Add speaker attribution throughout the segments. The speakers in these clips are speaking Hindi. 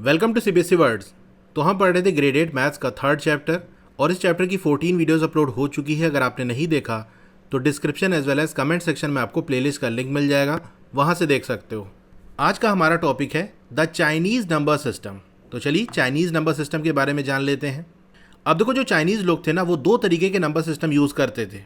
Speaker 1: Welcome to CBSE words. तो हम पढ़ रहे थे ग्रेड 8 मैथ्स का थर्ड चैप्टर और इस चैप्टर की 14 वीडियोस अपलोड हो चुकी है। अगर आपने नहीं देखा तो description as well as comment section में आपको प्लेलिस्ट का लिंक मिल जाएगा, वहाँ से देख सकते हो। आज का हमारा टॉपिक है द चाइनीज़ नंबर सिस्टम। तो चलिए चाइनीज़ नंबर सिस्टम के बारे में जान लेते हैं। अब देखो, जो चाइनीज़ लोग थे ना, वो दो तरीके के नंबर सिस्टम यूज़ करते थे।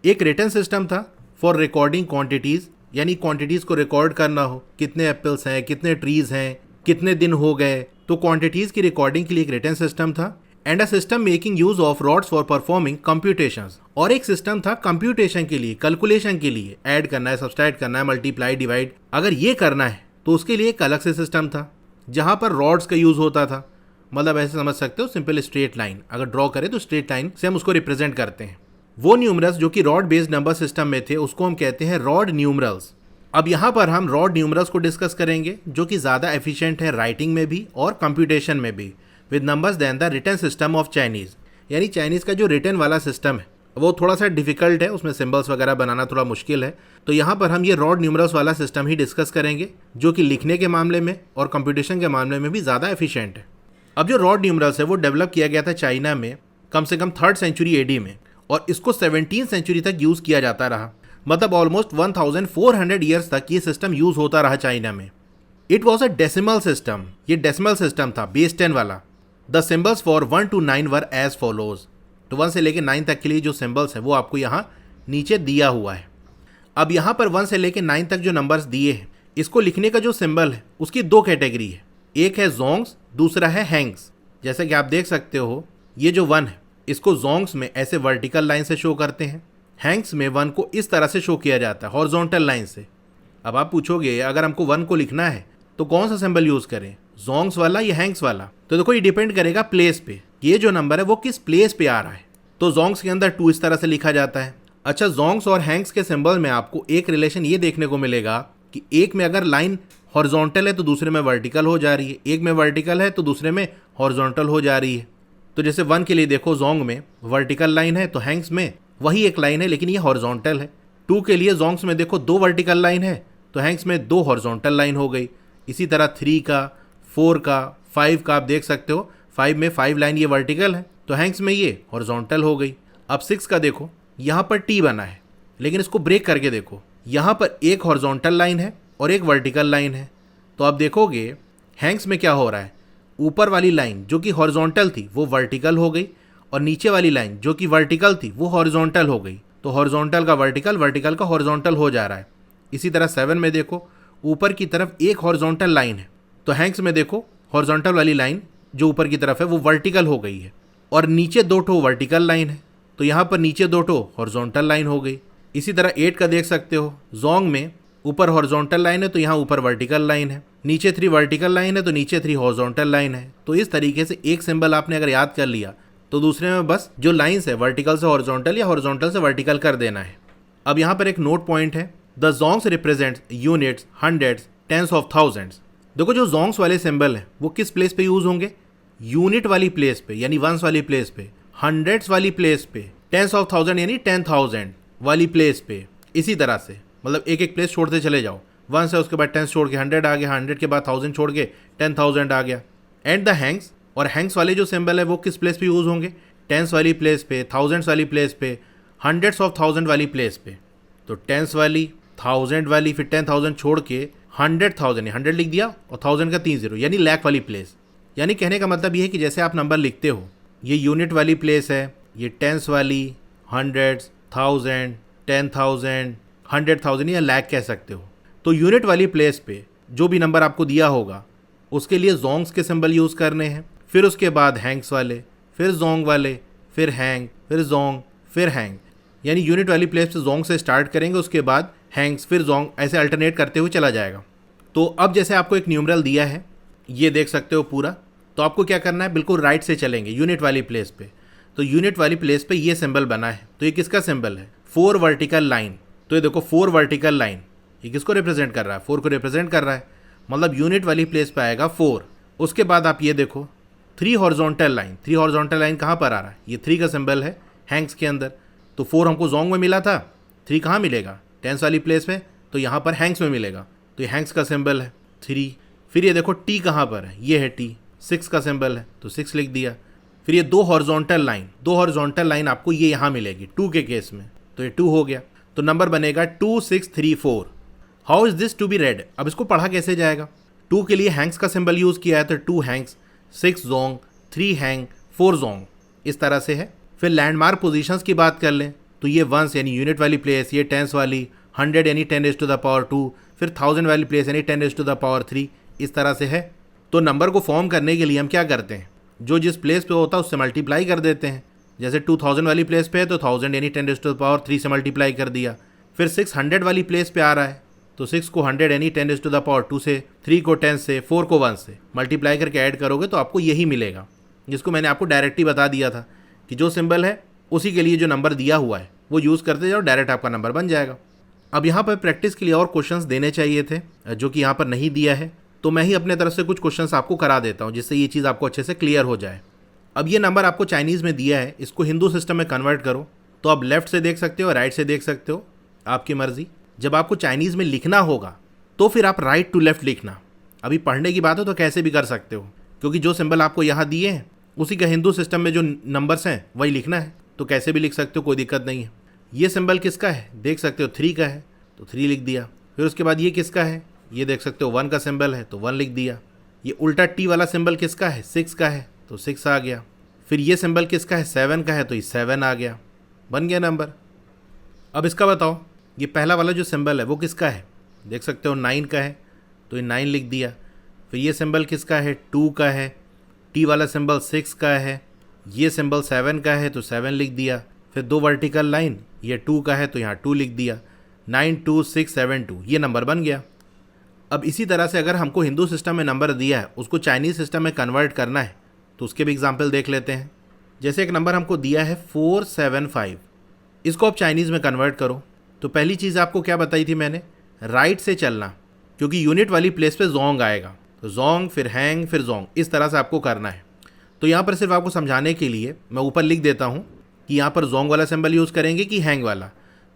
Speaker 1: एक रिटन सिस्टम था फॉर रिकॉर्डिंग क्वांटिटीज़, यानी क्वांटिटीज़ को रिकॉर्ड करना हो, कितने एप्पल्स हैं, कितने ट्रीज़ हैं, कितने दिन हो गए, तो क्वांटिटीज़ की रिकॉर्डिंग के लिए एक रिटन सिस्टम था। And a system making use of rods for performing computations, और एक सिस्टम था कंप्यूटेशन के लिए, कैलकुलेशन के लिए, ऐड करना है, सब्सट्रैक्ट करना है, मल्टीप्लाई, डिवाइड, अगर ये करना है तो उसके लिए एक अलग से सिस्टम था जहाँ पर रॉड्स का यूज़ होता था। मतलब ऐसे समझ सकते हो, सिंपल स्ट्रेट लाइन अगर ड्रॉ करें तो स्ट्रेट लाइन से हम उसको रिप्रेजेंट करते हैं। वो न्यूमरल्स जो कि रॉड बेस्ड नंबर सिस्टम में थे उसको हम कहते हैं रॉड न्यूमरल्स। अब यहाँ पर हम रॉड न्यूमरल्स को डिस्कस करेंगे जो कि ज़्यादा एफिशिएंट है राइटिंग में भी और कंप्यूटेशन में भी with numbers then the written system of Chinese. यानी चाइनीज़ का जो रिटन वाला सिस्टम है वो थोड़ा सा डिफिकल्ट है, उसमें सिंबल्स वगैरह बनाना थोड़ा मुश्किल है। तो यहाँ पर हम ये रॉड न्यूमरल्स वाला सिस्टम ही डिस्कस करेंगे जो कि लिखने के मामले में और कंप्यूटेशन के मामले में भी ज़्यादा एफिशिएंट है। अब जो रॉड न्यूमरल्स है वो डेवलप किया गया था चाइना में कम से कम 3rd सेंचुरी एडी में, और इसको 17th सेंचुरी तक यूज़ किया जाता रहा। मतलब ऑलमोस्ट 1400 ईयर्स तक ये सिस्टम यूज़ होता रहा चाइना में। It was a decimal system, ये डेसिमल सिस्टम था, बेस 10 वाला। The symbols for 1 to 9 were as follows. तो 1 से लेकर 9 तक के लिए जो सिम्बल्स है वो आपको यहाँ नीचे दिया हुआ है। अब यहाँ पर 1 से लेकर 9 तक जो नंबर्स दिए हैं, इसको लिखने का जो सिंबल है उसकी दो कैटेगरी है, एक है जोंग्स, दूसरा है हैंग्स। जैसे कि आप देख सकते हो, ये जो 1 है इसको जोंग्स में ऐसे वर्टिकल लाइन से शो करते हैं, हैंग्स में 1 को इस तरह से शो किया जाता है हॉरिजॉन्टल लाइन से। अब आप पूछोगे अगर हमको 1 को लिखना है तो कौन सा सिंबल यूज़ करें, जोंग्स वाला या हैंग्स वाला? तो देखो, ये डिपेंड करेगा प्लेस पे, ये जो नंबर है वो किस प्लेस पे आ रहा है। तो जोंग्स के अंदर 2 इस तरह से लिखा जाता है। अच्छा, जोंग्स और हैंग्स के सिंबल में आपको एक रिलेशन ये देखने को मिलेगा कि एक में अगर लाइन हॉरिजॉन्टल है तो दूसरे में वर्टिकल हो जा रही है, एक में वर्टिकल है तो दूसरे में हॉरिजॉन्टल हो जा रही है। तो जैसे 1 के लिए देखो, जोंग में वर्टिकल लाइन है तो हैंग्स में वही एक लाइन है लेकिन ये हॉरिजॉन्टल है। 2 के लिए जोंग्स में देखो 2 वर्टिकल लाइन है तो हैंग्स में 2 हॉरिजॉन्टल लाइन हो गई। इसी तरह 3 का, 4 का, 5 का आप देख सकते हो, 5 में 5 लाइन ये वर्टिकल है तो हैंग्स में ये हॉरिजॉन्टल हो गई। अब 6 का देखो, यहाँ पर टी बना है लेकिन इसको ब्रेक करके देखो, यहाँ पर एक हॉरिजॉन्टल लाइन है और एक वर्टिकल लाइन है। तो आप देखोगे हैंग्स में क्या हो रहा है, ऊपर वाली लाइन जो कि हॉरिजॉन्टल थी वो वर्टिकल हो गई और नीचे वाली लाइन जो कि वर्टिकल थी वो हॉरिजॉन्टल हो गई। तो हॉरिजॉन्टल का वर्टिकल, वर्टिकल का हॉरिजॉन्टल हो जा रहा है। इसी तरह 7 में देखो, ऊपर की तरफ एक हॉरिजॉन्टल लाइन है तो हैंग्स में देखो हॉरिजॉन्टल वाली लाइन जो ऊपर की तरफ है वो वर्टिकल हो गई है और नीचे 2 ठो वर्टिकल लाइन है तो यहाँ पर नीचे 2 ठो हॉरिजॉन्टल लाइन हो गई। इसी तरह 8 का देख सकते हो, जोंग में ऊपर हॉरिजॉन्टल लाइन है तो यहाँ ऊपर वर्टिकल लाइन है, नीचे 3 वर्टिकल लाइन है तो नीचे 3 हॉरिजॉन्टल लाइन है। तो इस तरीके से एक सिंबल आपने अगर याद कर लिया तो दूसरे में बस जो लाइन्स है वर्टिकल से हॉरिजॉन्टल या हॉरिजॉन्टल से वर्टिकल कर देना है। अब यहाँ पर एक नोट पॉइंट है, the zones represents units, hundreds, tens of thousands. देखो, जो जोंग्स वाले सिंबल हैं वो किस प्लेस पे यूज होंगे, यूनिट वाली प्लेस पे यानी वंस वाली प्लेस पे, हंड्रेड्स वाली प्लेस पे, टेंस ऑफ थाउजेंड यानी 10,000 वाली प्लेस पे। इसी तरह से मतलब एक एक प्लेस छोड़ते चले जाओ, 1 है उसके बाद 10 छोड़ के 100 आ गया, 100 के बाद 1000 छोड़ के 10,000 आ गया। एंड द हैंग्स, और हैंग्स वाले जो सिंबल है वो किस प्लेस पे यूज होंगे, टेंस वाली प्लेस पे, थाउजेंड्स वाली प्लेस पे, हंड्रेड्स ऑफ थाउजेंड वाली प्लेस पे। तो टेंस वाली, 1000 वाली, फिर 10,000 छोड़ के 100,000, 100 लिख दिया और 1000 का 3 0 यानी लाख वाली प्लेस। यानी कहने का मतलब ये है कि जैसे आप नंबर लिखते हो, ये यूनिट वाली प्लेस है, ये टेंस वाली, हंड्रेड्स, 1000, 10,000, 100,000 या लाख कह सकते हो। तो यूनिट वाली प्लेस पे जो भी नंबर आपको दिया होगा उसके लिए जोंग्स के सिंबल यूज़ करने हैं, फिर उसके बाद हैंग्स वाले, फिर जोंग वाले, फिर हैंग, फिर जोंग, फिर हैंग। यानी यूनिट वाली प्लेस से जोंग से स्टार्ट करेंगे, उसके बाद हैंग्स, फिर जोंग, ऐसे अल्टरनेट करते हुए चला जाएगा। तो अब जैसे आपको एक न्यूमरल दिया है, ये देख सकते हो पूरा, तो आपको क्या करना है, बिल्कुल राइट से चलेंगे यूनिट वाली प्लेस पे। तो यूनिट वाली प्लेस पे ये सिंबल बना है, तो ये किसका सिंबल है, 4 वर्टिकल लाइन। तो ये देखो 4 वर्टिकल लाइन, ये किसको रिप्रेजेंट कर रहा है, 4 को रिप्रेजेंट कर रहा है। मतलब यूनिट वाली प्लेस पे आएगा 4। उसके बाद आप ये देखो 3 हॉरिजॉन्टल लाइन, 3 हॉरिजॉन्टल लाइन कहाँ पर आ रहा है, ये 3 का सिंबल है हैंग्स के अंदर। तो 4 हमको जोंग में मिला था, 3 कहाँ मिलेगा, टेंस वाली प्लेस में, तो यहाँ पर हैंग्स में मिलेगा। तो ये हैंग्स का सिंबल है 3। फिर ये देखो टी कहाँ पर है, ये है टी, 6 का सिंबल है तो 6 लिख दिया। फिर ये दो हॉरिजॉन्टल लाइन आपको ये यहाँ मिलेगी 2 के केस में, तो ये 2 हो गया, तो नंबर बनेगा 2634। How is this to be read? अब इसको पढ़ा कैसे जाएगा? 2 के लिए हैंग्स का सिंबल यूज़ किया है तो 2 हैंग्स, 6 जोंग, 3 हैंग, 4 जोंग, इस तरह से है। फिर लैंडमार्क पोजीशंस की बात कर लें तो ये वंस यानी यूनिट वाली प्लेस, ये टेंस वाली, 100 यानी 10⁻², फिर 1000 वाली प्लेस यानी 10⁻3, इस तरह से है। तो नंबर को फॉर्म करने के लिए हम क्या करते हैं, जो जिस प्लेस पे होता है उससे मल्टीप्लाई कर देते हैं। जैसे 2000 वाली प्लेस पे है तो 1000 यानी 10⁻3 से मल्टीप्लाई कर दिया। फिर 600 वाली प्लेस पे आ रहा है तो 6 को 100 यानी 10⁻2 से, 3 को 10 से, 4 को 1 से मल्टीप्लाई करके ऐड करोगे तो आपको यही मिलेगा, जिसको मैंने आपको डायरेक्ट ही बता दिया था कि जो सिंबल है उसी के लिए जो नंबर दिया हुआ है वो यूज़ करते जाओ, डायरेक्ट आपका नंबर बन जाएगा। अब यहाँ पर प्रैक्टिस के लिए और क्वेश्चंस देने चाहिए थे जो कि यहाँ पर नहीं दिया है, तो मैं ही अपने तरफ से कुछ क्वेश्चंस आपको करा देता हूँ जिससे ये चीज़ आपको अच्छे से क्लियर हो जाए। अब ये नंबर आपको चाइनीज़ में दिया है, इसको हिंदू सिस्टम में कन्वर्ट करो तो आप लेफ्ट से देख सकते हो, राइट से देख सकते हो, आपकी मर्जी। जब आपको चाइनीज़ में लिखना होगा तो फिर आप राइट टू लेफ्ट लिखना। अभी पढ़ने की बात हो तो कैसे भी कर सकते हो, क्योंकि जो सिंबल आपको यहाँ दिए हैं उसी का हिंदू सिस्टम में जो नंबर्स हैं वही लिखना है, तो कैसे भी लिख सकते हो, कोई दिक्कत नहीं है। ये सिंबल किसका है देख सकते हो, 3 का है तो 3 लिख दिया। फिर उसके बाद ये किसका है, ये देख सकते हो 1 का सिंबल है तो 1 लिख दिया। ये उल्टा टी वाला सिंबल किसका है, 6 का है तो 6 आ गया। फिर ये सिंबल किसका है, 7 का है तो ये 7 आ गया, बन गया नंबर। अब इसका बताओ, ये पहला वाला जो सिंबल है वो किसका है, देख सकते हो 9 का है तो ये 9 लिख दिया। फिर ये सिंबल किसका है, 2 का है, टी वाला सिंबल 6 का है, ये सिंबल 7 का है तो 7 लिख दिया। फिर 2 वर्टिकल लाइन, ये 2 का है तो यहाँ 2 लिख दिया। 92672 ये नंबर बन गया। अब इसी तरह से अगर हमको हिंदू सिस्टम में नंबर दिया है उसको चाइनीज़ सिस्टम में कन्वर्ट करना है तो उसके भी एग्जाम्पल देख लेते हैं। जैसे एक नंबर हमको दिया है 475, इसको आप चाइनीज़ में कन्वर्ट करो तो पहली चीज़ आपको क्या बताई थी मैंने, राइट से चलना, क्योंकि यूनिट वाली प्लेस पे जोंग आएगा तो जोंग, फिर हैंग, फिर जोंग, इस तरह से आपको करना है। तो यहाँ पर सिर्फ आपको समझाने के लिए मैं ऊपर लिख देता हूँ कि यहाँ पर जोंग वाला सिंबल यूज़ करेंगे कि हैंग वाला।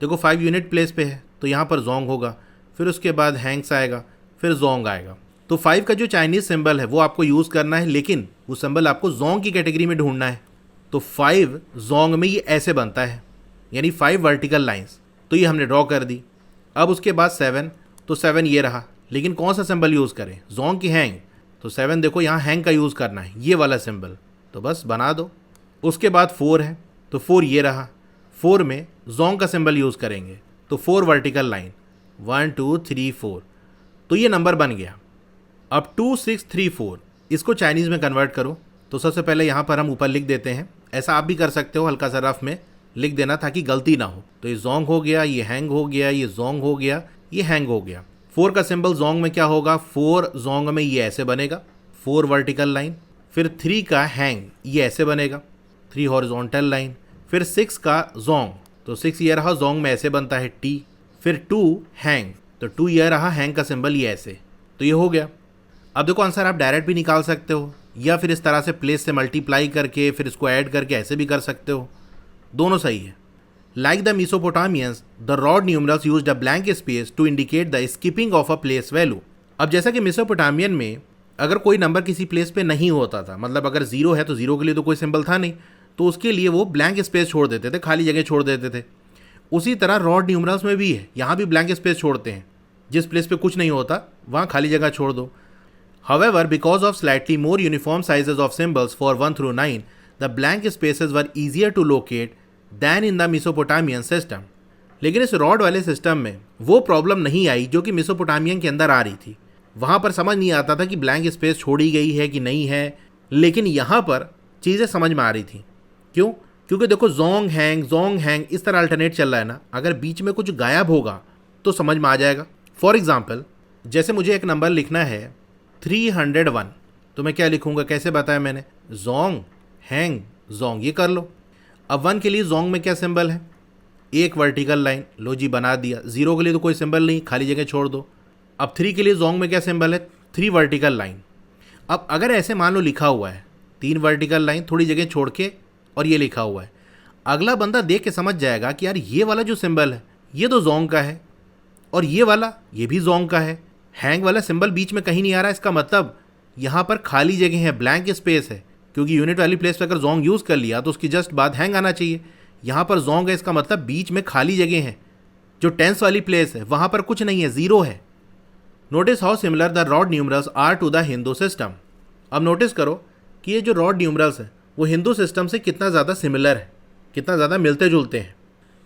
Speaker 1: देखो 5 यूनिट प्लेस पे है तो यहाँ पर जोंग होगा, फिर उसके बाद हैंग्स आएगा, फिर जोंग आएगा। तो 5 का जो चाइनीज़ सिंबल है वो आपको यूज़ करना है, लेकिन वो सिंबल आपको जोंग की कैटेगरी में ढूंढना है। तो 5 जोंग में ये ऐसे बनता है, यानी 5 वर्टिकल लाइंस, तो ये हमने ड्रॉ कर दी। अब उसके बाद 7, तो 7 ये रहा, लेकिन कौन सा सिंबल यूज़ करें, जोंग की हैंग, तो 7 देखो यहाँ हैंग का यूज़ करना है, ये वाला सिंबल, तो बस बना दो। उसके बाद 4 है तो 4 ये रहा, 4 में जोंग का सिंबल यूज़ करेंगे तो 4 वर्टिकल लाइन, 1 2 3 4, तो ये नंबर बन गया। अब 2634 इसको चाइनीज़ में कन्वर्ट करो तो सबसे पहले यहाँ पर हम ऊपर लिख देते हैं, ऐसा आप भी कर सकते हो, हल्का सा रफ में लिख देना ताकि गलती ना हो। तो ये जोंग हो गया, ये हैंग हो गया, ये जोंग हो गया, ये हैंग हो गया। 4 का सिंबल जोंग में क्या होगा, 4 जोंग में ये ऐसे बनेगा, 4 वर्टिकल लाइन। फिर 3 का हैंग ये ऐसे बनेगा, 3 हॉरिजॉन्टल लाइन। फिर 6 का जोंग, तो 6 ये रहा, जोंग में ऐसे बनता है टी। फिर 2 हैंग, तो 2 ये रहा, हैंग का सिंबल ये ऐसे, तो ये हो गया। अब देखो आंसर आप डायरेक्ट भी निकाल सकते हो या फिर इस तरह से प्लेस से मल्टीप्लाई करके फिर इसको ऐड करके ऐसे भी कर सकते हो, दोनों सही है। Like the Mesopotamians, the rod numerals used a blank space to indicate the skipping of a place value. अब जैसा कि मेसोपोटामियन में अगर कोई नंबर किसी प्लेस पे नहीं होता था, मतलब अगर 0 है तो 0 के लिए तो कोई सिंबल था नहीं, तो उसके लिए वो ब्लैंक स्पेस छोड़ देते थे, खाली जगह छोड़ देते थे। उसी तरह रॉड न्यूमरल्स में भी है, यहाँ भी ब्लैंक स्पेस छोड़ते हैं, जिस प्लेस पे कुछ नहीं होता वहाँ खाली जगह छोड़ दो। However, because of slightly more uniform sizes of symbols for 1 through 9, the blank spaces were easier to locate than in the Mesopotamian system. लेकिन इस रॉड वाले सिस्टम में वो प्रॉब्लम नहीं आई जो कि मेसोपोटामियन के अंदर आ रही थी। वहाँ पर समझ नहीं आता था कि ब्लैंक स्पेस छोड़ी गई है कि नहीं है, लेकिन यहाँ पर चीज़ें समझ में आ रही थी। क्यों? क्योंकि देखो जोंग हैंग इस तरह अल्टरनेट चल रहा है ना, अगर बीच में कुछ गायब होगा तो समझ में आ जाएगा। फॉर एग्जाम्पल, जैसे मुझे एक नंबर लिखना है 301, तो मैं क्या लिखूंगा, कैसे बताया मैंने, जोंग हैंग जोंग, ये कर लो। अब 1 के लिए जोंग में क्या सिंबल है, एक वर्टिकल लाइन, लो जी बना दिया। 0 के लिए तो कोई सिंबल नहीं, खाली जगह छोड़ दो। अब 3 के लिए जोंग में क्या सिंबल है, 3 वर्टिकल लाइन। अब अगर ऐसे मान लो लिखा हुआ है 3 वर्टिकल लाइन, थोड़ी जगह छोड़ के, और ये लिखा हुआ है, अगला बंदा देख के समझ जाएगा कि यार ये वाला जो सिंबल है ये तो जोंग का है, और ये वाला ये भी जोंग का है, हैंग वाला सिंबल बीच में कहीं नहीं आ रहा, इसका मतलब यहाँ पर खाली जगह है, ब्लैंक स्पेस है, क्योंकि यूनिट वाली प्लेस पर अगर जोंग यूज़ कर लिया तो उसकी जस्ट बाद हैंग आना चाहिए। यहाँ पर जोंग है, इसका मतलब बीच में खाली जगह है। जो टेंस वाली प्लेस है वहाँ पर कुछ नहीं है, ज़ीरो है। Notice how similar the rod numerals are to the Hindu system. अब नोटिस करो कि ये जो रॉड न्यूमरल्स है वो हिंदू सिस्टम से कितना ज़्यादा सिमिलर है, कितना ज़्यादा मिलते जुलते हैं।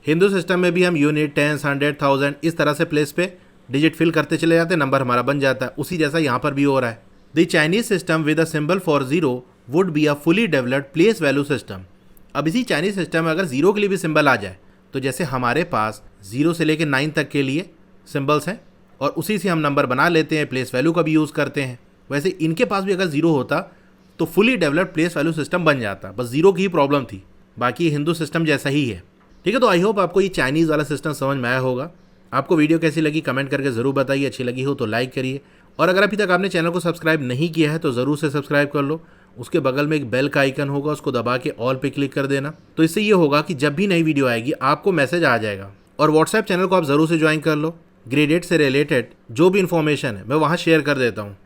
Speaker 1: हिंदू सिस्टम में भी हम यूनिट, टेंस, 100, 1000 इस तरह से प्लेस पे डिजिट फिल करते चले जाते हैं, नंबर हमारा बन जाता है। उसी जैसा यहाँ पर भी हो रहा है। The Chinese system with a symbol for zero would be a fully developed place value system. अब इसी चाइनीज सिस्टम में अगर जीरो के लिए भी सिंबल आ जाए तो जैसे हमारे पास 0 से लेकर 9 तक के लिए सिंबल्स हैं और उसी से हम नंबर बना लेते हैं, प्लेस वैल्यू का भी यूज़ करते हैं, वैसे इनके पास भी अगर जीरो होता तो fully developed place value system बन जाता। बस जीरो की ही प्रॉब्लम थी, बाकी हिंदू सिस्टम जैसा ही है। ठीक है, तो आई होप आपको ये चाइनीज़ वाला सिस्टम समझ में आया होगा। आपको वीडियो कैसी लगी कमेंट करके ज़रूर बताइए, अच्छी लगी हो तो लाइक करिए, और अगर अभी तक आपने चैनल को सब्सक्राइब नहीं किया है तो ज़रूर से सब्सक्राइब कर लो। उसके बगल में एक बेल का आइकन होगा, उसको दबा के ऑल पे क्लिक कर देना। तो इससे ये होगा कि जब भी नई वीडियो आएगी आपको मैसेज आ जाएगा। और व्हाट्सएप चैनल को आप ज़रूर से ज्वाइन कर लो। ग्रेड 8 से रिलेटेड जो भी इन्फॉर्मेशन है मैं वहाँ शेयर कर देता हूँ।